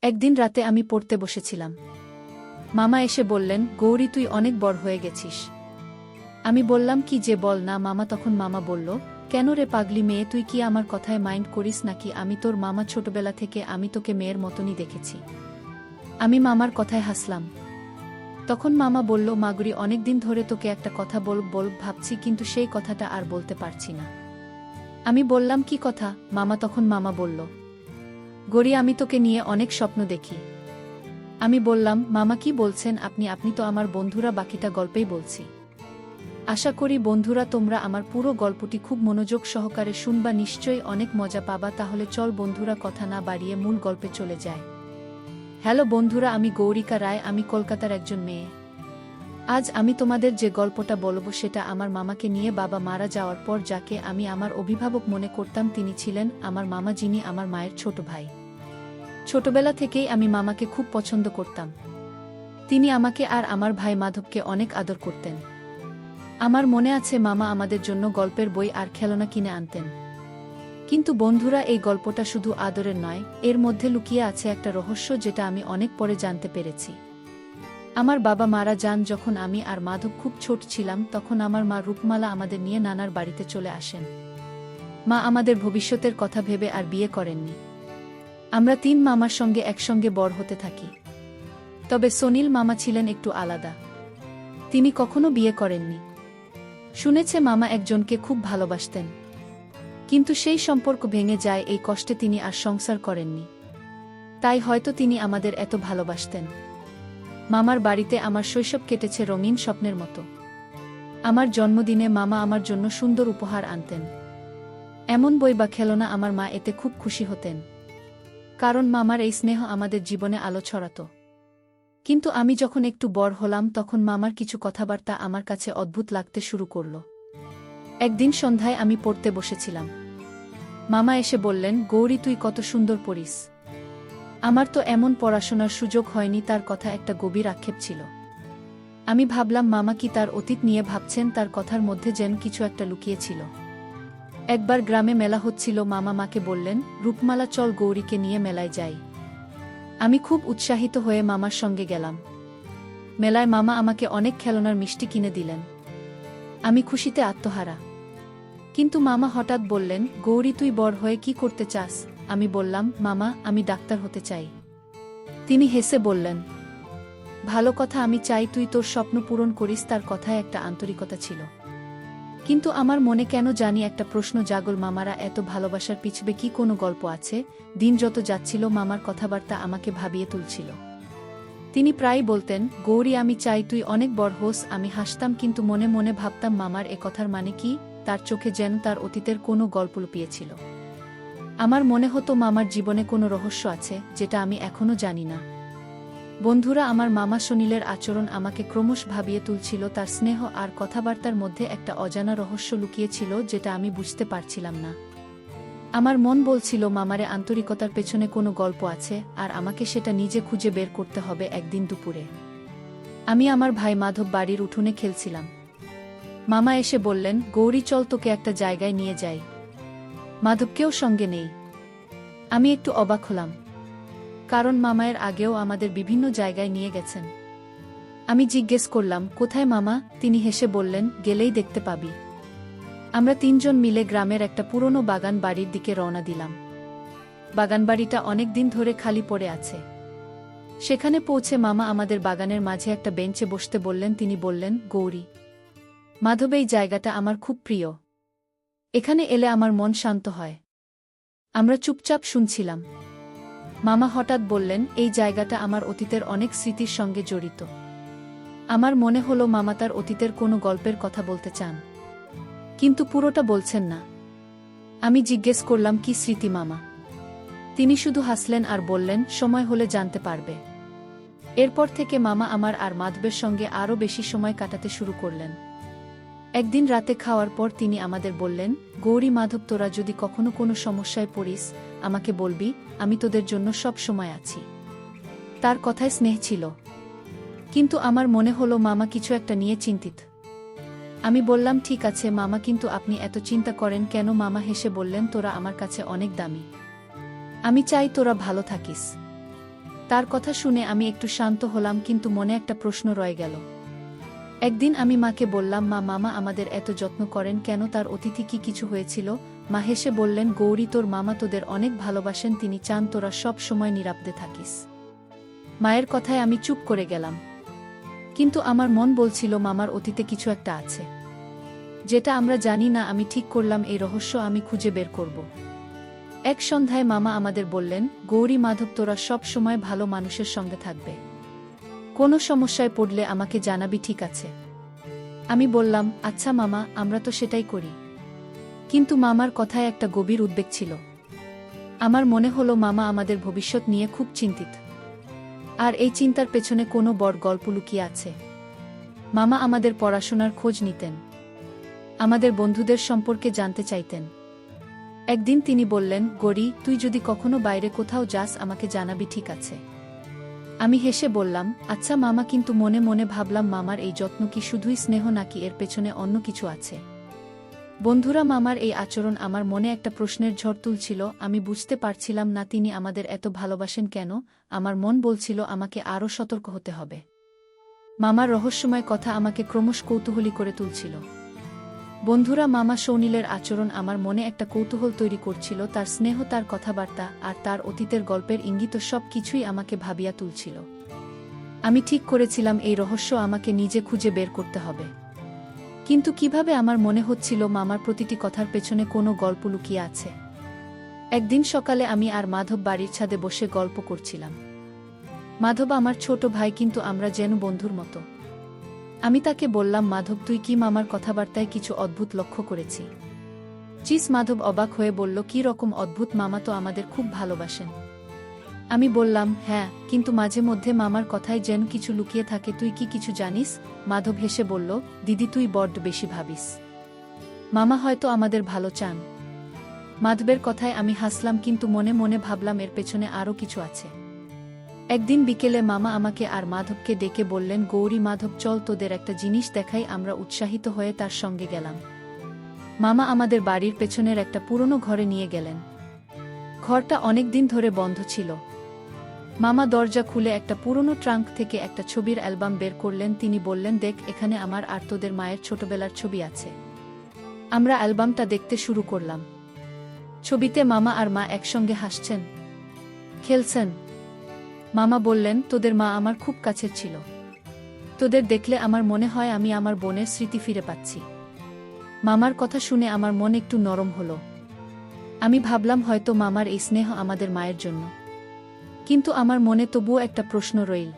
একদিন রাতে আমি পড়তে বসেছিলাম। মামা এসে বললেন, গৌরী তুই অনেক বড় হয়ে গেছিস। আমি বললাম, কি যে বল না মামা। তখন মামা বলল, কেন রে পাগলি মেয়ে, তুই কি আমার কথায় মাইন্ড করিস নাকি? আমি তোর মামা, ছোটবেলা থেকে আমি তোকে মেয়ের মতনই দেখেছি। আমি মামার কথায় হাসলাম। তখন মামা বলল, মাগুরি অনেকদিন ধরে তোকে একটা কথা বল ভাবছি, কিন্তু সেই কথাটা আর বলতে পারছি না। আমি বললাম, কি কথা মামা? তখন মামা বলল, গৌরী আমি তোকে নিয়ে অনেক স্বপ্ন দেখি। আমি বললাম, মামা কি বলছেন আপনি? আপনি তো আমার বন্ধুরা, বাকিটা গল্পেই বলছি। আশা করি বন্ধুরা তোমরা আমার পুরো গল্পটি খুব মনোযোগ সহকারে শুনবা, নিশ্চয়ই অনেক মজা পাবা। তাহলে চল বন্ধুরা, কথা না বাড়িয়ে মূল গল্পে চলে যায়। হ্যালো বন্ধুরা, আমি গৌরিকা রায়, আমি কলকাতার একজন মেয়ে। আজ আমি তোমাদের যে গল্পটা বলবো সেটা আমার মামাকে নিয়ে। বাবা মারা যাওয়ার পর যাকে আমি আমার অভিভাবক মনে করতাম, তিনি ছিলেন আমার মামা, যিনি আমার মায়ের ছোট ভাই। ছোটবেলা থেকেই আমি মামাকে খুব পছন্দ করতাম। তিনি আমাকে আর আমার ভাই মাধবকে অনেক আদর করতেন। আমার মনে আছে মামা আমাদের জন্য গল্পের বই আর খেলনা কিনে আনতেন। কিন্তু বন্ধুরা, এই গল্পটা শুধু আদরের নয়, এর মধ্যে লুকিয়ে আছে একটা রহস্য, যেটা আমি অনেক পরে জানতে পেরেছি। আমার বাবা মারা যান যখন আমি আর মাধব খুব ছোট ছিলাম। তখন আমার মা রূপমালা আমাদের নিয়ে নানার বাড়িতে চলে আসেন। মা আমাদের ভবিষ্যতের কথা ভেবে আর বিয়ে করেননি। আমরা তিন মামার সঙ্গে একসঙ্গে বড় হতে থাকি। তবে সুনীল মামা ছিলেন একটু আলাদা। তিনি কখনো বিয়ে করেননি। শুনেছে মামা একজনকে খুব ভালোবাসতেন, কিন্তু সেই সম্পর্ক ভেঙে যায়। এই কষ্টে তিনি আর সংসার করেননি। তাই হয়তো তিনি আমাদের এত ভালোবাসতেন। মামার বাড়িতে আমার শৈশব কেটেছে রঙিন স্বপ্নের মতো। আমার জন্মদিনে মামা আমার জন্য সুন্দর উপহার আনতেন। এমন বই বা খেলনা, আমার মা এতে খুব খুশি হতেন, কারণ মামার এই স্নেহ আমাদের জীবনে আলো ছড়াত। কিন্তু আমি যখন একটু বড় হলাম, তখন মামার কিছু কথাবার্তা আমার কাছে অদ্ভুত লাগতে শুরু করল। একদিন সন্ধ্যায় আমি পড়তে বসেছিলাম। মামা এসে বললেন, গৌরী তুই কত সুন্দর পড়িস। আমার তো এমন পড়াশোনার সুযোগ হয়নি। তার কথা একটা গভীর আক্ষেপ ছিল। আমি ভাবলাম, মামা কি তার অতীত নিয়ে ভাবছেন? তার কথার মধ্যে যেন কিছু একটা লুকিয়েছিল। একবার গ্রামে মেলা হচ্ছিল। মামা মাকে বললেন, রূপমালা চল গৌরীকে নিয়ে মেলায় যাই। আমি খুব উৎসাহিত হয়ে মামার সঙ্গে গেলাম। মেলায় মামা আমাকে অনেক খেলনার মিষ্টি কিনে দিলেন। আমি খুশিতে আত্মহারা। কিন্তু মামা হঠাৎ বললেন, গৌরী তুই বড় হয়ে কি করতে চাস? আমি বললাম, মামা আমি ডাক্তার হতে চাই। তিনি হেসে বললেন, ভালো কথা, আমি চাই তুই তোর স্বপ্ন পূরণ করিস। তার কথায় একটা আন্তরিকতা ছিল। কিন্তু আমার মনে কেন জানি একটা প্রশ্ন জাগল, মামারা এত ভালোবাসার পিছবে কি কোনো গল্প আছে? দিন যত যাচ্ছিল, মামার কথাবার্তা আমাকে ভাবিয়ে তুলছিল। তিনি প্রায় বলতেন, গৌরী আমি চাই তুই অনেক বড় হোস। আমি হাসতাম, কিন্তু মনে মনে ভাবতাম, মামার এ কথার মানে কি? তার চোখে যেন তার অতীতের কোনো গল্প লুকিয়েছিল। আমার মনে হতো মামার জীবনে কোনো রহস্য আছে, যেটা আমি এখনো জানি না। বন্ধুরা, আমার মামা সুনীলের আচরণ আমাকে ক্রমশ ভাবিয়ে তুলছিল। তার স্নেহ আর কথাবার্তার মধ্যে একটা অজানা রহস্য লুকিয়েছিল, যেটা আমি বুঝতে পারছিলাম না। আমার মন বলছিল, মামারে আন্তরিকতার পেছনে কোনো গল্প আছে, আর আমাকে সেটা নিজে খুঁজে বের করতে হবে। একদিন দুপুরে আমি আমার ভাই মাধব বাড়ির উঠোনে খেলছিলাম। মামা এসে বললেন, গৌরী চল তোকে একটা জায়গায় নিয়ে যাই। মাধবকেও সঙ্গে নেই। আমি একটু অবাক হলাম, কারণ মামায়ের আগেও আমাদের বিভিন্ন জায়গায় নিয়ে গেছেন। আমি জিজ্ঞেস করলাম, কোথায় মামা? তিনি হেসে বললেন, গেলেই দেখতে পাবি। আমরা তিনজন মিলে গ্রামের একটা পুরনো বাগান বাড়ির দিকে রওনা দিলাম। বাগানবাড়িটা অনেক দিন ধরে খালি পড়ে আছে। সেখানে পৌঁছে মামা আমাদের বাগানের মাঝে একটা বেঞ্চে বসতে বললেন। তিনি বললেন, গৌরী, মাধব এই জায়গাটা আমার খুব প্রিয়। এখানে এলে আমার মন শান্ত হয়। আমরা চুপচাপ শুনছিলাম। মামা হঠাৎ বললেন, এই জায়গাটা আমার অতীতের অনেক স্মৃতির সঙ্গে জড়িত। আমার মনে হলো মামা তার অতীতের কোনো গল্পের কথা বলতে চান, কিন্তু পুরোটা বলছেন না। আমি জিজ্ঞেস করলাম, কি স্মৃতি মামা? তিনি শুধু হাসলেন আর বললেন, সময় হলে জানতে পারবে। এরপর থেকে মামা আমার আর মাধবের সঙ্গে আরও বেশি সময় কাটাতে শুরু করলেন। একদিন রাতে খাওয়ার পর তিনি আমাদের বললেন, গৌরী, মাধব তোরা যদি কখনো কোনো সমস্যায় পড়িস, আমাকে বলবি, আমি তোদের জন্য সব সময় আছি। তার কথায় স্নেহ ছিল, কিন্তু আমার মনে হলো মামা কিছু একটা নিয়ে চিন্তিত। আমি বললাম, ঠিক আছে মামা, কিন্তু আপনি এত চিন্তা করেন কেন? মামা হেসে বললেন, তোরা আমার কাছে অনেক দামি। আমি চাই তোরা ভালো থাকিস। তার কথা শুনে আমি একটু শান্ত হলাম, কিন্তু মনে একটা প্রশ্ন রয়ে গেল। একদিন আমি মাকে বললাম, মা, মামা আমাদের এত যত্ন করেন কেন? তার অতিথি কি কিছু হয়েছিল? মা হেসে বললেন, গৌরী, তোর মামা তোদের অনেক ভালোবাসেন, তিনি চান তোরা সব সময় নিরাপদে থাকিস। মায়ের কথায় আমি চুপ করে গেলাম, কিন্তু আমার মন বলছিল মামার অতীতে কিছু একটা আছে, যেটা আমরা জানি না। আমি ঠিক করলাম এই রহস্য আমি খুঁজে বের করব। এক সন্ধ্যায় মামা আমাদের বললেন, গৌরী, মাধব, তোরা সব সময় ভালো মানুষের সঙ্গে থাকবে, কোনো সমস্যায় পড়লে আমাকে জানাবি, ঠিক আছে? আমি বললাম, আচ্ছা মামা, আমরা তো সেটাই করি। কিন্তু মামার কথায় একটা গভীর উদ্বেগ ছিল। আমার মনে হলো মামা আমাদের ভবিষ্যৎ নিয়ে খুব চিন্তিত, আর এই চিন্তার পেছনে কোনো বড় গল্প লুকিয়ে আছে। মামা আমাদের পড়াশোনার খোঁজ নিতেন, আমাদের বন্ধুদের সম্পর্কে জানতে চাইতেন। একদিন তিনি বললেন, গৌরী, তুই যদি কখনো বাইরে কোথাও যাস আমাকে জানাবি, ঠিক আছে? আমি হেসে বললাম, আচ্ছা মামা, কিন্তু মনে মনে ভাবলাম, মামার এই যত্ন কি শুধুই স্নেহ, নাকি এর পেছনে অন্য কিছু আছে? বন্ধুরা, মামার এই আচরণ আমার মনে একটা প্রশ্নের ঝড় তুলছিল। আমি বুঝতে পারছিলাম না তিনি আমাদের এত ভালোবাসেন কেন। আমার মন বলছিল আমাকে আরও সতর্ক হতে হবে। মামার রহস্যময় কথা আমাকে ক্রমশ কৌতূহলী করে তুলছিল। বন্ধুরা, মামা সৌনীলের আচরণ আমার মনে একটা কৌতূহল তৈরি করছিল। তার স্নেহ, তার কথাবার্তা আর তার অতীতের গল্পের ইঙ্গিত, সব কিছুই আমাকে ভাবিয়া তুলছিল। আমি ঠিক করেছিলাম এই রহস্য আমাকে নিজে খুঁজে বের করতে হবে। কিন্তু কিভাবে? আমার মনে হচ্ছিল মামার প্রতিটি কথার পেছনে কোনো গল্প লুকিয়ে আছে। একদিন সকালে আমি আর মাধব বাড়ির ছাদে বসে গল্প করছিলাম। মাধব আমার ছোট ভাই, কিন্তু আমরা যেন বন্ধুর মতো। আমি তাকে বললাম, মাধব, তুই কি মামার কথাবার্তায় কিছু অদ্ভুত লক্ষ্য করেছি? চিস। মাধব অবাক হয়ে বলল, কি রকম অদ্ভুত? মামা তো আমাদের খুব ভালোবাসেন। আমি বললাম, হ্যাঁ, কিন্তু মাঝে মধ্যে মামার কথায় যেন কিছু লুকিয়ে থাকে। তুই কি কিছু জানিস? মাধব হেসে বলল, দিদি, তুই বড্ড বেশি ভাবিস। মামা হয়তো আমাদের ভালো চান। মাধবের কথায় আমি হাসলাম, কিন্তু মনে মনে ভাবলাম এর পেছনে আরও কিছু আছে। একদিন বিকেলে মামা আমাকে আর মাধবকে ডেকে বললেন, গৌরী, মাধব, চল তোদের একটা জিনিস দেখাই। আমরা উৎসাহিত হয়ে তার সঙ্গে গেলাম। মামা আমাদের বাড়ির পেছনের একটা পুরনো ঘরে নিয়ে গেলেন। ঘরটা অনেক দিন ধরে বন্ধ ছিল। মামা দরজা খুলে একটা পুরনো ট্রাঙ্ক থেকে একটা ছবির অ্যালবাম বের করলেন। তিনি বললেন, দেখ, এখানে আমার আর তোদের মায়ের ছোটবেলার ছবি আছে। আমরা অ্যালবামটা দেখতে শুরু করলাম। ছবিতে মামা আর মা একসঙ্গে হাসছেন, খেলছেন। মামা বললেন, তোদের মা আমার খুব কাছের ছিল। তোদের দেখলে আমার মনে হয় আমি আমার বোনের স্মৃতি ফিরে পাচ্ছি। মামার কথা শুনে আমার মন একটু নরম হলো। আমি ভাবলাম হয়তো মামার এই স্নেহ আমাদের মায়ের জন্য। কিন্তু আমার মনে তবুও একটা প্রশ্ন রইল।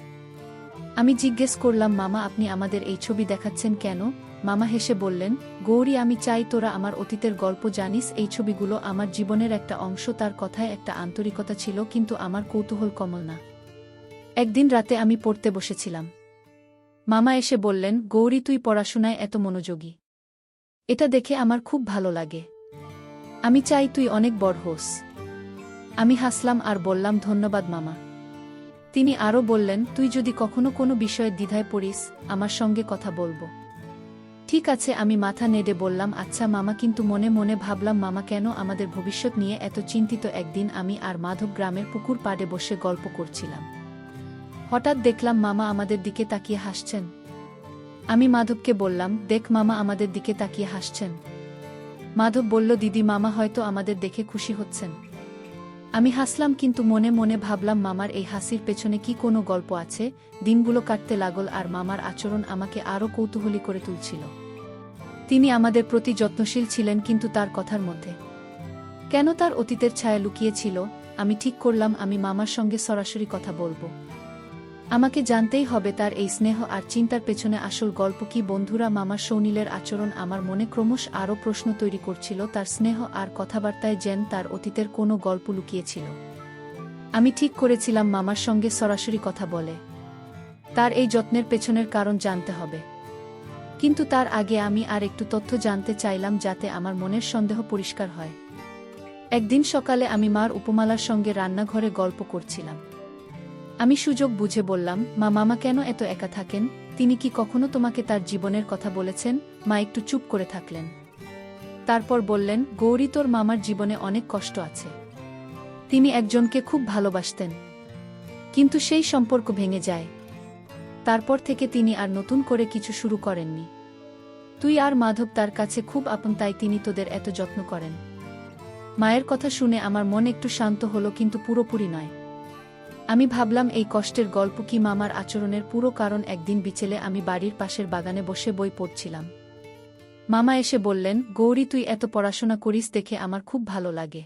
আমি জিজ্ঞেস করলাম, মামা, আপনি আমাদের এই ছবি দেখাচ্ছেন কেন? মামা হেসে বললেন, গৌরী, আমি চাই তোরা আমার অতীতের গল্প জানিস। এই ছবিগুলো আমার জীবনের একটা অংশ। তার কথায় একটা আন্তরিকতা ছিল, কিন্তু আমার কৌতূহল কমল না। একদিন রাতে আমি পড়তে বসেছিলাম। মামা এসে বললেন, গৌরী, তুই পড়াশোনায় এত মনোযোগী, এটা দেখে আমার খুব ভালো লাগে। আমি চাই তুই অনেক বড় হোস। আমি হাসলাম আর বললাম, ধন্যবাদ মামা। তিনি আরও বললেন, তুই যদি কখনো কোনো বিষয়ে দ্বিধায় পড়িস, আমার সঙ্গে কথা বলবো। ঠিক আছে, আমি মাথা নেড়ে বললাম, আচ্ছা মামা। কিন্তু মনে মনে ভাবলাম, মামা কেন আমাদের ভবিষ্যৎ নিয়ে এত চিন্তিত? একদিন আমি আর মাধব গ্রামের পুকুর পাড়ে বসে গল্প করছিলাম। হঠাৎ দেখলাম মামা আমাদের দিকে তাকিয়ে হাসছেন। আমি মাধবকে বললাম, দেখ, মামা আমাদের দিকে তাকিয়ে হাসছেন। মাধব বলল, দিদি, মামা হয়তো আমাদের দেখে খুশি হচ্ছেন। আমি হাসলাম, কিন্তু মনে মনে ভাবলাম মামার এই হাসির পেছনে কি কোনো গল্প আছে? দিনগুলো কাটতে লাগল আর মামার আচরণ আমাকে আরও কৌতূহলী করে তুলছিল। তিনি আমাদের প্রতি যত্নশীল ছিলেন, কিন্তু তার কথার মধ্যে কেন তার অতীতের ছায়া লুকিয়ে ছিল? আমি ঠিক করলাম আমি মামার সঙ্গে সরাসরি কথা বলবো। আমাকে জানতেই হবে তার এই স্নেহ আর চিন্তার পেছনে আসল গল্প কি। বন্ধুরা, মামার সৌনীলের আচরণ আমার মনে ক্রমশ আরও প্রশ্ন তৈরি করছিল। তার স্নেহ আর কথাবার্তায় যেন তার অতীতের কোনো গল্প লুকিয়েছিল। আমি ঠিক করেছিলাম মামার সঙ্গে সরাসরি কথা বলে তার এই যত্নের পেছনের কারণ জানতে হবে। কিন্তু তার আগে আমি আর একটু তথ্য জানতে চাইলাম, যাতে আমার মনের সন্দেহ পরিষ্কার হয়। একদিন সকালে আমি মার উপমালার সঙ্গে রান্নাঘরে গল্প করছিলাম। আমি সুযোগ বুঝে বললাম, মা, মামা কেন এত একা থাকেন? তিনি কি কখনো তোমাকে তার জীবনের কথা বলেছেন? মা একটু চুপ করে থাকলেন। তারপর বললেন, গৌরী, তোর মামার জীবনে অনেক কষ্ট আছে। তিনি একজনকে খুব ভালোবাসতেন, কিন্তু সেই সম্পর্ক ভেঙে যায়। তারপর থেকে তিনি আর নতুন করে কিছু শুরু করেননি। তুই আর মাধব তার কাছে খুব আপন, তাই তিনি তোদের এত যত্ন করেন। মায়ের কথা শুনে আমার মন একটু শান্ত হলো, কিন্তু পুরোপুরি নয়। আমি ভাবলাম এই কষ্টের গল্প কি মামার আচরণের পুরো কারণ। একদিন বিকেলে আমি বাড়ির পাশের বাগানে বসে বই পড়ছিলাম। মামা এসে বললেন, গৌরী, তুই এত পড়াশোনা করিস দেখে আমার খুব ভালো লাগে।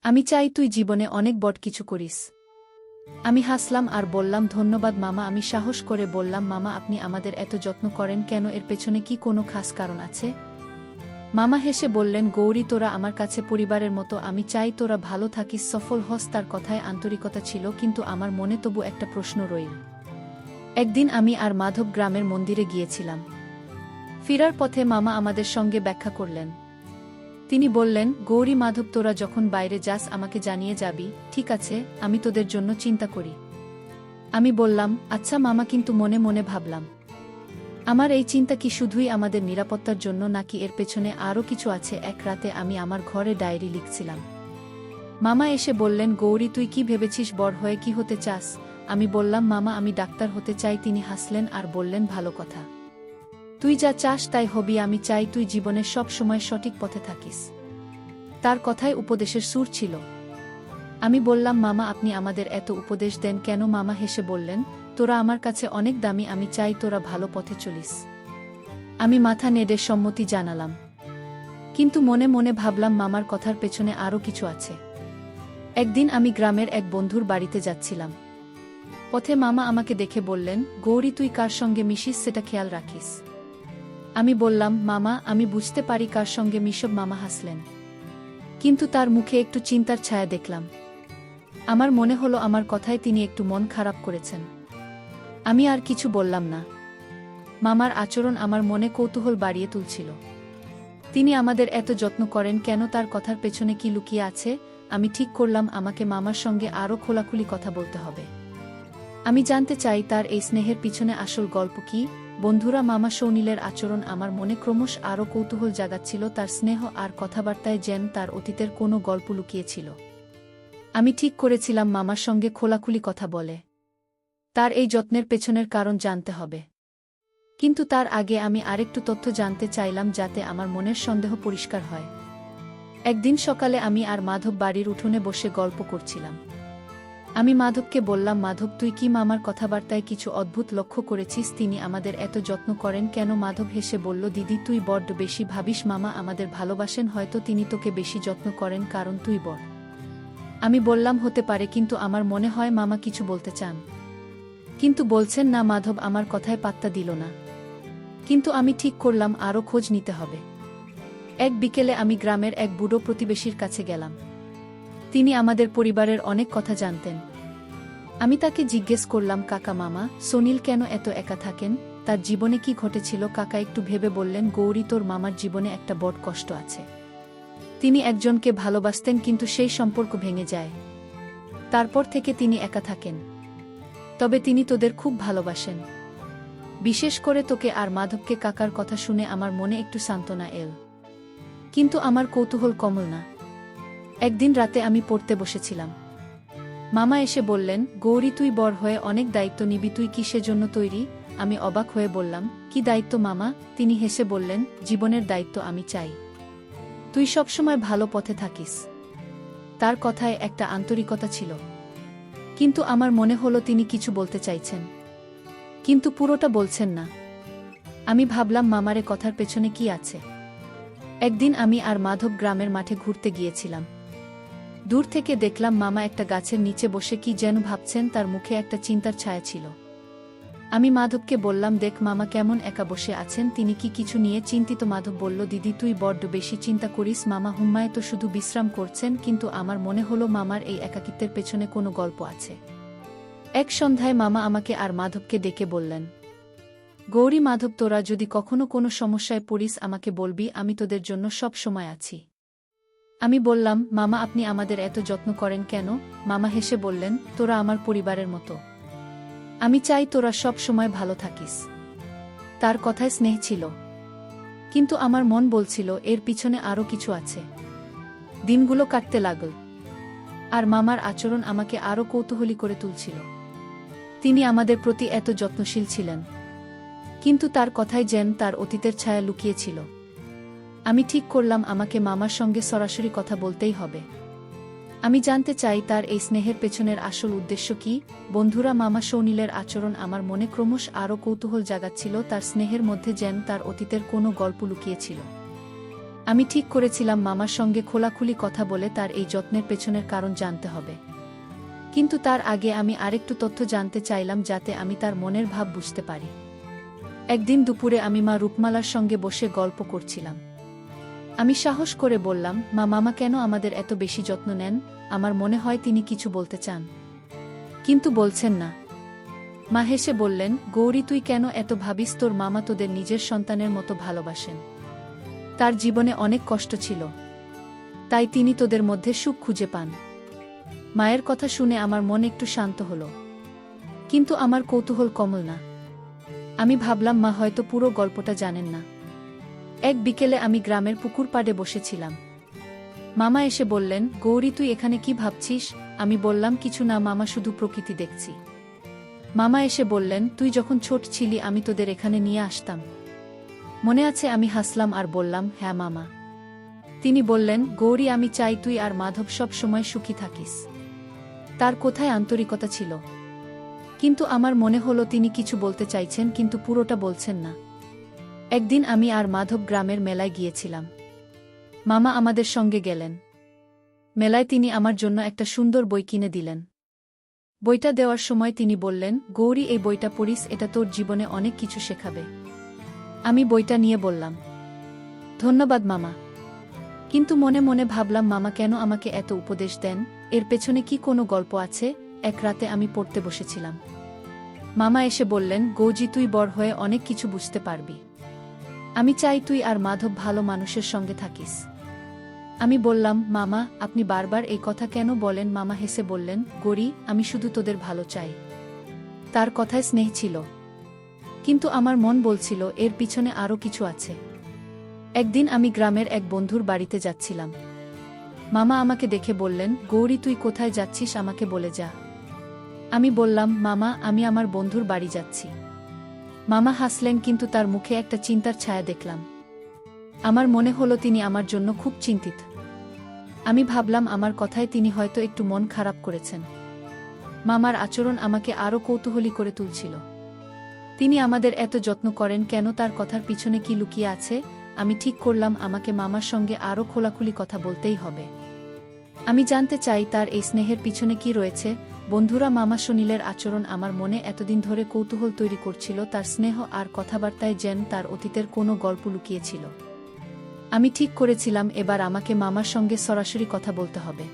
আমি চাই তুই জীবনে অনেক বড় কিছু করিস। আমি হাসলাম আর বললাম, ধন্যবাদ মামা। আমি সাহস করে বললাম, মামা, আপনি আমাদের এত যত্ন করেন কেন? এর পেছনে কি কোনো খাস কারণ আছে? মামা হেসে বললেন, গৌরী, তোরা আমার কাছে পরিবারের মতো। আমি চাই তোরা ভালো থাকিস, সফল হস। তার কথায় আন্তরিকতা ছিল, কিন্তু আমার মনে তবু একটা প্রশ্ন রইল। একদিন আমি আর মাধব গ্রামের মন্দিরে গিয়েছিলাম। ফেরার পথে মামা আমাদের সঙ্গে ব্যাখ্যা করলেন। তিনি বললেন, গৌরী, মাধব, তোরা যখন বাইরে যাস আমাকে জানিয়ে যাবি, ঠিক আছে? আমি তোদের জন্য চিন্তা করি। আমি বললাম, আচ্ছা মামা, কিন্তু মনে মনে ভাবলাম, আমার এই চিন্তা কি শুধুই আমাদের নিরাপত্তার জন্য, নাকি এর পেছনে আরও কিছু আছে? এক রাতে আমি আমার ঘরে ডায়েরি লিখছিলাম। মামা এসে বললেন, গৌরী, তুই কি ভেবেছিস বড় হয়ে কি হতে চাস? আমি বললাম, মামা, আমি ডাক্তার হতে চাই। তিনি হাসলেন আর বললেন, ভালো কথা, তুই যা চাস তাই হবি। আমি চাই তুই জীবনের সব সময় সঠিক পথে থাকিস। তার কথায় উপদেশের সুর ছিল। আমি বললাম, মামা, আপনি আমাদের এত উপদেশ দেন কেন? মামা হেসে বললেন, তোরা আমার কাছে অনেক দামি। আমি চাই তোরা ভালো পথে চলিস। আমি মাথা নেড়ে সম্মতি জানালাম, কিন্তু মনে মনে ভাবলাম মামার কথার পেছনে আরও কিছু আছে। একদিন আমি গ্রামের এক বন্ধুর বাড়িতে যাচ্ছিলাম। পথে মামা আমাকে দেখে বললেন, গৌরী, তুই কার সঙ্গে মিশিস সেটা খেয়াল রাখিস। আমি বললাম, মামা, আমি বুঝতে পারি কার সঙ্গে মিশব। মামা হাসলেন, কিন্তু তার মুখে একটু চিন্তার ছায়া দেখলাম। আমার মনে হলো আমার কথায় তিনি একটু মন খারাপ করেছেন। আমি আর কিছু বললাম না। মামার আচরণ আমার মনে কৌতূহল বাড়িয়ে তুলছিল। তিনি আমাদের এত যত্ন করেন কেন? তার কথার পেছনে কি লুকিয়ে আছে? আমি ঠিক করলাম আমাকে মামার সঙ্গে আরও খোলাখুলি কথা বলতে হবে। আমি জানতে চাই তার এই স্নেহের পিছনে আসল গল্প কি। বন্ধুরা, মামা সৌনীলের আচরণ আমার মনে ক্রমশ আরও কৌতূহল জাগাচ্ছিল। তার স্নেহ আর কথাবার্তায় যেন তার অতীতের কোনো গল্প লুকিয়েছিল। আমি ঠিক করেছিলাম মামার সঙ্গে খোলাখুলি কথা বলে তার এই যত্নের পেছনের কারণ জানতে হবে। কিন্তু তার আগে আমি আরেকটু তথ্য জানতে চাইলাম, যাতে আমার মনের সন্দেহ পরিষ্কার হয়। একদিন সকালে আমি আর মাধব বাড়ির উঠোনে বসে গল্প করছিলাম। আমি মাধবকে বললাম, মাধব, তুই কি মামার কথাবার্তায় কিছু অদ্ভুত লক্ষ্য করেছিস? তিনি আমাদের এত যত্ন করেন কেন? মাধব হেসে বলল, দিদি, তুই বড্ড বেশি ভাবিস। মামা আমাদের ভালোবাসেন, হয়তো তিনি তোকে বেশি যত্ন করেন কারণ তুই বড়। আমি বললাম, হতে পারে, কিন্তু আমার মনে হয় মামা কিছু বলতে চান, কিন্তু বলছেন না। মাধব আমার কথায় পাত্তা দিল না, কিন্তু আমি ঠিক করলাম আরও খোঁজ নিতে হবে। এক বিকেলে আমি গ্রামের এক বুড়ো প্রতিবেশীর কাছে গেলাম। তিনি আমাদের পরিবারের অনেক কথা জানতেন। আমি তাকে জিজ্ঞেস করলাম, কাকা, মামা সনিল কেন এত একা থাকেন? তার জীবনে কি ঘটেছিল? কাকা একটু ভেবে বললেন, গৌরী, তোর মামার জীবনে একটা বড় কষ্ট আছে। তিনি একজনকে ভালোবাসতেন, কিন্তু সেই সম্পর্ক ভেঙে যায়। তারপর থেকে তিনি একা থাকেন। তবে তিনি তোদের খুব ভালোবাসেন, বিশেষ করে তোকে আর মাধবকে। কাকার কথা শুনে আমার মনে একটু সান্ত্বনা এল, কিন্তু আমার কৌতূহল কমল না। একদিন রাতে আমি পড়তে বসেছিলাম। মামা এসে বললেন, গৌরী, তুই বড় হয়ে অনেক দায়িত্ব নিবি। তুই কি সেজন্য তৈরি? আমি অবাক হয়ে বললাম, কি দায়িত্ব মামা? তিনি হেসে বললেন, জীবনের দায়িত্ব। আমি চাই তুই সবসময় ভালো পথে থাকিস। তার কথায় একটা আন্তরিকতা ছিল, কিন্তু আমার মনে হলো তিনি কিছু বলতে চাইছেন, কিন্তু পুরোটা বলছেন না। আমি ভাবলাম, মামারে কথার পেছনে কি আছে? একদিন আমি আর মাধব গ্রামের মাঠে ঘুরতে গিয়েছিলাম। দূর থেকে দেখলাম মামা একটা গাছের নিচে বসে কি যেন ভাবছেন। তার মুখে একটা চিন্তার ছায়া ছিল। আমি মাধবকে বললাম, দেখ মামা কেমন একা বসে আছেন। তিনি কি কিছু নিয়ে চিন্তিত? মাধব বলল, দিদি, তুই বড্ড বেশি চিন্তা করিস। মামা হুম্মায় তো শুধু বিশ্রাম করছেন। কিন্তু আমার মনে হলো মামার এই একাকিত্বের পেছনে কোনো গল্প আছে। এক সন্ধ্যায় মামা আমাকে আর মাধবকে ডেকে বললেন, গৌরী, মাধব, তোরা যদি কখনো কোনো সমস্যায় পড়িস আমাকে বলবি, আমি তোদের জন্য সব সময় আছি। আমি বললাম, মামা আপনি আমাদের এত যত্ন করেন কেন? মামা হেসে বললেন, তোরা আমার পরিবারের মতো। আমি চাই তোরা সব সময় ভালো থাকিস। তার কথায় স্নেহ ছিল, কিন্তু আমার মন বলছিল এর পিছনে আরও কিছু আছে। দিনগুলো কাটতে লাগল। আর মামার আচরণ আমাকে আরও কৌতূহলী করে তুলছিল। তিনি আমাদের প্রতি এত যত্নশীল ছিলেন, কিন্তু তার কথায় যেন তার অতীতের ছায়া লুকিয়েছিল। আমি ঠিক করলাম আমাকে মামার সঙ্গে সরাসরি কথা বলতেই হবে। আমি জানতে চাই তার এই স্নেহের পেছনের আসল উদ্দেশ্য কি। বন্ধুরা, মামা সৌনীলের আচরণ আমার মনে ক্রমশ আরও কৌতূহল জাগাচ্ছিল। তার স্নেহের মধ্যে যেন তার অতীতের কোনো গল্প লুকিয়েছিল। আমি ঠিক করেছিলাম মামার সঙ্গে খোলাখুলি কথা বলে তার এই যত্নের পেছনের কারণ জানতে হবে। কিন্তু তার আগে আমি আরেকটু তথ্য জানতে চাইলাম, যাতে আমি তার মনের ভাব বুঝতে পারি। একদিন দুপুরে আমি মা রূপমালার সঙ্গে বসে গল্প করছিলাম। আমি সাহস করে বললাম, মা, মামা কেন আমাদের এত বেশি যত্ন নেন? আমার মনে হয় তিনি কিছু বলতে চান, কিন্তু বলছেন না। মা হেসে বললেন, গৌরী, তুই কেন এত ভাবিস? তোর মামা তোদের নিজের সন্তানের মতো ভালোবাসেন। তার জীবনে অনেক কষ্ট ছিল, তাই তিনি তোদের মধ্যে সুখ খুঁজে পান। মায়ের কথা শুনে আমার মন একটু শান্ত হলো, কিন্তু আমার কৌতূহল কমল না। আমি ভাবলাম মা হয়তো পুরো গল্পটা জানেন না। এক বিকেলে আমি গ্রামের পুকুর পাড়ে বসেছিলাম। মামা এসে বললেন, গৌরী, তুই এখানে কি ভাবছিস? আমি বললাম, কিছু না মামা, শুধু প্রকৃতি দেখছি। মামা এসে বললেন, তুই যখন ছোট ছিলি আমি তোদের এখানে নিয়ে আসতাম, মনে আছে? আমি হাসলাম আর বললাম, হ্যাঁ মামা। তিনি বললেন, গৌরী, আমি চাই তুই আর মাধব সব সময় সুখী থাকিস। তার কোথায় আন্তরিকতা ছিল, কিন্তু আমার মনে হলো তিনি কিছু বলতে চাইছেন, কিন্তু পুরোটা বলছেন না। একদিন আমি আর মাধব গ্রামের মেলায় গিয়েছিলাম। মামা আমাদের সঙ্গে গেলেন। মেলায় তিনি আমার জন্য একটা সুন্দর বই কিনে দিলেন। বইটা দেওয়ার সময় তিনি বললেন, গৌরী, এই বইটা পড়িস, এটা তোর জীবনে অনেক কিছু শেখাবে। আমি বইটা নিয়ে বললাম, ধন্যবাদ মামা। কিন্তু মনে মনে ভাবলাম, মামা কেন আমাকে এত উপদেশ দেন? এর পেছনে কি কোনো গল্প আছে? এক রাতে আমি পড়তে বসেছিলাম। মামা এসে বললেন, গৌজি, তুই বড় হয়ে অনেক কিছু বুঝতে পারবি। আমি চাই তুই আর মাধব ভালো মানুষের সঙ্গে থাকিস। আমি বললাম, মামা, আপনি বারবার এই কথা কেন বলেন? মামা হেসে বললেন, গৌরী, আমি শুধু তোদের ভালো চাই। তার কথায় স্নেহ ছিল, কিন্তু আমার মন বলছিল এর পিছনে আরও কিছু আছে। একদিন আমি গ্রামের এক বন্ধুর বাড়িতে যাচ্ছিলাম। মামা আমাকে দেখে বললেন, গৌরী, তুই কোথায় যাচ্ছিস? আমাকে বলে যা। আমি বললাম, মামা, আমি আমার বন্ধুর বাড়ি যাচ্ছি। মামা হাসলেন, কিন্তু তার মুখে একটা চিন্তার ছায়া দেখলাম। আমার মনে হলো তিনি আমার জন্য খুব চিন্তিত। আমি ভাবলাম, আমার কথায় তিনি হয়তো একটু মন খারাপ করেছেন। মামার আচরণ আমাকে আরও কৌতূহলী করে তুলছিল। তিনি আমাদের এত যত্ন করেন কেন? তার কথার পিছনে কি লুকিয়ে আছে? আমি ঠিক করলাম আমাকে মামার সঙ্গে আরও খোলাখুলি কথা বলতেই হবে। আমি জানতে চাই তার এই স্নেহের পিছনে কি রয়েছে। বন্ধুরা, মামা সুনীলের আচরণ আমার মনে এতদিন ধরে কৌতূহল তৈরি করছিল। তার স্নেহ আর কথাবার্তায় যেন তার অতীতের কোনো গল্প লুকিয়েছিল। আমি ঠিক করেছিলাম এবার আমাকে মামার সঙ্গে সরাসরি কথা বলতে হবে।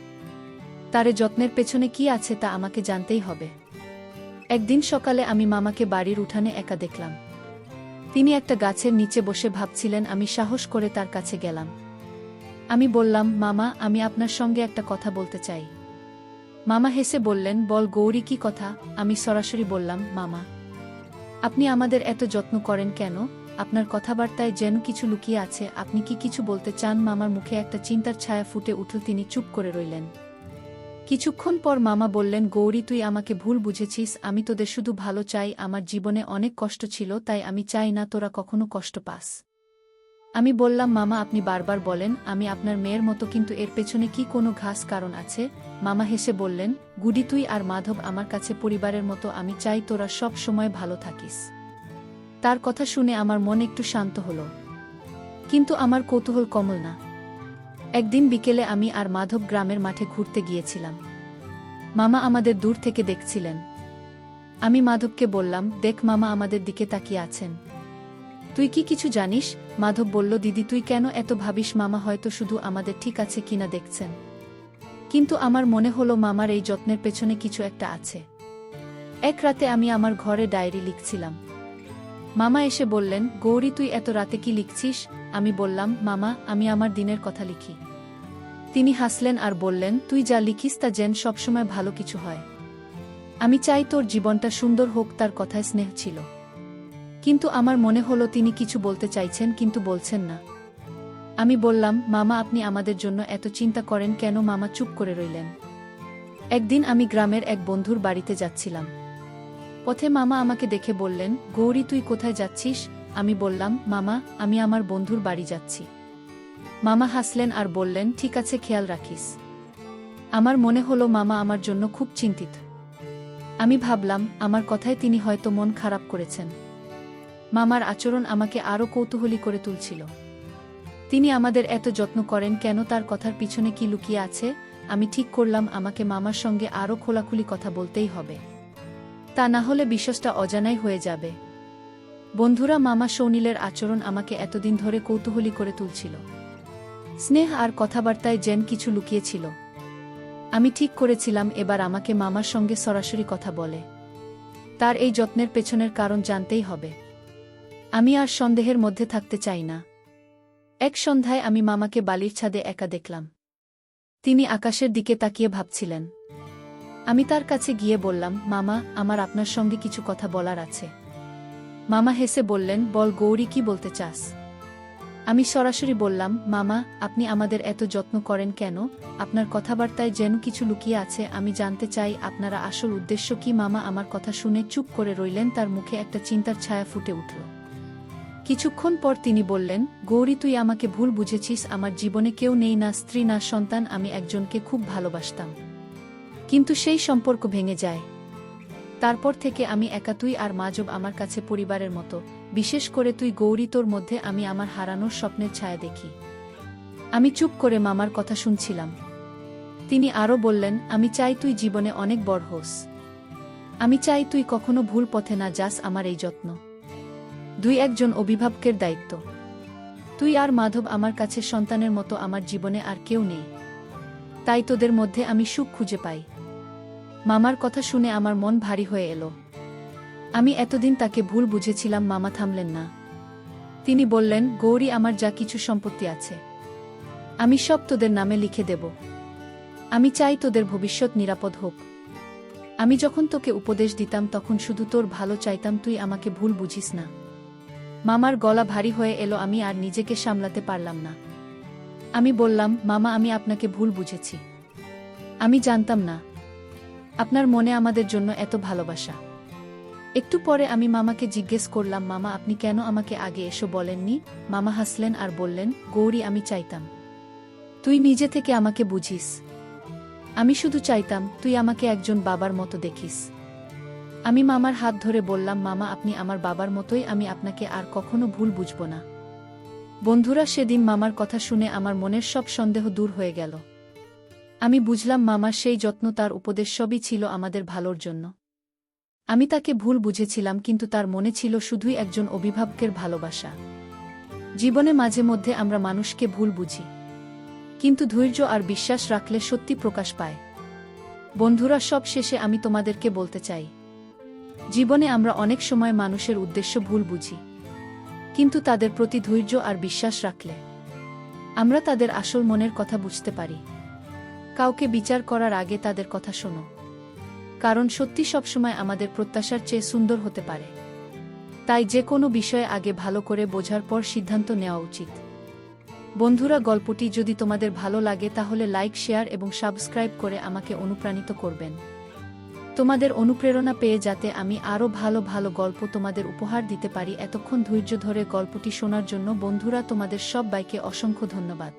তার যত্নের পেছনে কি আছে তা আমাকে জানতেই হবে। একদিন সকালে আমি মামাকে বাড়ির উঠানে একা দেখলাম। তিনি একটা গাছের নিচে বসে ভাবছিলেন। আমি সাহস করে তার কাছে গেলাম। আমি বললাম, মামা, আমি আপনার সঙ্গে একটা কথা বলতে চাই। মামা হেসে বললেন, বল গৌরী, কি কথা? আমি সরাসরি বললাম, মামা, আপনি আমাদের এত যত্ন করেন কেন? আপনার কথাবার্তায় যেন কিছু লুকিয়ে আছে। আপনি কি কিছু বলতে চান? মামার মুখে একটা চিন্তার ছায়া ফুটে উঠল। তিনি চুপ করে রইলেন। কিছুক্ষণ পর মামা বললেন, গৌরী, তুই আমাকে ভুল বুঝেছিস। আমি তোদের শুধু ভালো চাই। আমার জীবনে অনেক কষ্ট ছিল, তাই আমি চাই না তোরা কখনো কষ্ট পাস। আমি বললাম, মামা, আপনি বারবার বলেন আমি আপনার মেয়ের মতো, কিন্তু এর পেছনে কি কোনো ঘাস কারণ আছে? মামা হেসে বললেন, গুডি, তুই আর মাধব আমার কাছে পরিবারের মতো। আমি চাই তোরা সব সময় ভালো থাকিস। তার কথা শুনে আমার মন একটু শান্ত হলো, কিন্তু আমার কৌতূহল কমল না। একদিন বিকেলে আমি আর মাধব গ্রামের মাঠে ঘুরতে গিয়েছিলাম। মামা আমাদের দূর থেকে দেখছিলেন। আমি মাধবকে বললাম, দেখ, মামা আমাদের দিকে তাকিয়ে আছেন। তুই কি কিছু জানিস? মাধব বলল, দিদি, তুই কেন এত ভাবিস? মামা হয়তো শুধু আমাদের ঠিক আছে কিনা দেখছেন, কিন্তু আমার মনে হলো মামার এই যত্নের পেছনে কিছু একটা আছে। এক রাতে আমি আমার ঘরে ডায়েরি লিখছিলাম। মামা এসে বললেন, গৌরী, তুই এত রাতে কি লিখছিস? আমি বললাম, মামা, আমি আমার দিনের কথা লিখি। তিনি হাসলেন আর বললেন, তুই যা লিখিস তা যেন সবসময় ভালো কিছু হয়। আমি চাই তোর জীবনটা সুন্দর হোক। তার কথায় স্নেহ ছিল, কিন্তু আমার মনে হলো তিনি কিছু বলতে চাইছেন, কিন্তু বলছেন না। আমি বললাম, মামা, আপনি আমাদের জন্য এত চিন্তা করেন কেন? মামা চুপ করে রইলেন। একদিন আমি গ্রামের এক বন্ধুর বাড়িতে যাচ্ছিলাম। পথে মামা আমাকে দেখে বললেন, গৌরী তুই কোথায় যাচ্ছিস? আমি বললাম, মামা আমি আমার বন্ধুর বাড়ি যাচ্ছি। মামা হাসলেন আর বললেন, ঠিক আছে, খেয়াল রাখিস। আমার মনে হলো মামা আমার জন্য খুব চিন্তিত। আমি ভাবলাম আমার কথায় তিনি হয়তো মন খারাপ করেছেন। মামার আচরণ আমাকে আরও কৌতূহলী করে তুলছিল। তিনি আমাদের এত যত্ন করেন কেন, তার কথার পিছনে কি লুকিয়ে আছে? আমি ঠিক করলাম আমাকে মামার সঙ্গে আরও খোলাখুলি কথা বলতেই হবে। তা না হলে বিশ্বাসটা অজানাই হয়ে যাবে। বন্ধুরা, মামা সৌনীলের আচরণ আমাকে এতদিন ধরে কৌতূহলী করে তুলছিল। স্নেহ আর কথাবার্তায় যেন কিছু লুকিয়েছিল। আমি ঠিক করেছিলাম এবার আমাকে মামার সঙ্গে সরাসরি কথা বলে তার এই যত্নের পেছনের কারণ জানতেই হবে। আমি আর সন্দেহের মধ্যে থাকতে চাই না। এক সন্ধ্যায় আমি মামাকে বালির ছাদে একা দেখলাম। তিনি আকাশের দিকে তাকিয়ে ভাবছিলেন। আমি তার কাছে গিয়ে বললাম, মামা আমার আপনার সঙ্গে কিছু কথা বলার আছে। মামা হেসে বললেন, বল গৌরী, কি বলতে চাস? আমি সরাসরি বললাম, মামা আপনি আমাদের এত যত্ন করেন কেন? আপনার কথাবার্তায় যেন কিছু লুকিয়ে আছে। আমি জানতে চাই আপনারা আসল উদ্দেশ্য কি? মামা আমার কথা শুনে চুপ করে রইলেন, তার মুখে একটা চিন্তার ছায়া ফুটে উঠল। কিছুক্ষণ পর তিনি বললেন, গৌরী তুই আমাকে ভুল বুঝেছিস। আমার জীবনে কেউ নেই, না স্ত্রী না সন্তান। আমি একজনকে খুব ভালোবাসতাম, কিন্তু সেই সম্পর্ক ভেঙে যায়। তারপর থেকে আমি একা, তুই আর মাজব আমার কাছে পরিবারের মতো। বিশেষ করে তুই গৌরী, তোর মধ্যে আমি আমার হারানোর স্বপ্নের ছায়া দেখি। আমি চুপ করে মামার কথা শুনছিলাম। তিনি আরও বললেন, আমি চাই তুই জীবনে অনেক বড় হোস। আমি চাই তুই কখনো ভুল পথে না যাস। আমার এই যত্ন একজন অভিভাবকের দায়িত্ব। তুই আর মাধব আমার কাছে সন্তানের মতো। আমার জীবনে আর কেউ নেই, তাই তোদের মধ্যে আমি সুখ খুঁজে পাই। মামার কথা শুনে আমার মন ভারী হয়ে এলো। আমি এতদিন তাকে ভুল বুঝেছিলাম। মামা থামলেন না। তিনি বললেন, গৌরী আমার যা কিছু সম্পত্তি আছে আমি সব তোদের নামে লিখে দেব। আমি চাই তোদের ভবিষ্যৎ নিরাপদ হোক। আমি যখন তোকে উপদেশ দিতাম তখন শুধু তোর ভালো চাইতাম, তুই আমাকে ভুল বুঝিস না। মামার গলা ভারী হয়ে এলো। আমি আর নিজেকে সামলাতে পারলাম না। আমি বললাম, মামা আমি আপনাকে ভুল বুঝেছি। আমি জানতাম না আপনার মনে আমাদের জন্য এত ভালোবাসা। একটু পরে আমি মামাকে জিজ্ঞেস করলাম, মামা আপনি কেন আমাকে আগে এসো বলেননি? মামা হাসলেন আর বললেন, গৌরী আমি চাইতাম তুই নিজে থেকে আমাকে বুঝিস। আমি শুধু চাইতাম তুই আমাকে একজন বাবার মতো দেখিস। আমি মামার হাত ধরে বললাম, মামা আপনি আমার বাবার মতোই। আমি আপনাকে আর কখনো ভুল বুঝব না। বন্ধুরা, সেদিন মামার কথা শুনে আমার মনের সব সন্দেহ দূর হয়ে গেল। আমি বুঝলাম মামার সেই যত্ন, তার উপদেশ সবই ছিল আমাদের ভালোর জন্য। আমি তাকে ভুল বুঝেছিলাম, কিন্তু তার মনে ছিল শুধুই একজন অভিভাবকের ভালোবাসা। জীবনে মাঝে মধ্যে আমরা মানুষকে ভুল বুঝি, কিন্তু ধৈর্য আর বিশ্বাস রাখলে সত্যি প্রকাশ পায়। বন্ধুরা, সব শেষে আমি তোমাদেরকে বলতে চাই, জীবনে আমরা অনেক সময় মানুষের উদ্দেশ্য ভুল বুঝি, কিন্তু তাদের প্রতি ধৈর্য আর বিশ্বাস রাখলে আমরা তাদের আসল মনের কথা বুঝতে পারি। কাউকে বিচার করার আগে তাদের কথা শোনো, কারণ সত্যি সবসময় আমাদের প্রত্যাশার চেয়ে সুন্দর হতে পারে। তাই যে কোনো বিষয়ে আগে ভালো করে বোঝার পর সিদ্ধান্ত নেওয়া উচিত। বন্ধুরা, গল্পটি যদি তোমাদের ভালো লাগে তাহলে লাইক, শেয়ার এবং সাবস্ক্রাইব করে আমাকে অনুপ্রাণিত করবেন। তোমাদের অনুপ্রেরণা পেয়ে যাতে আমি আরও ভালো ভালো গল্প তোমাদের উপহার দিতে পারি। এতক্ষণ ধৈর্য ধরে গল্পটি শোনার জন্য বন্ধুরা তোমাদের সবাইকে অসংখ্য ধন্যবাদ।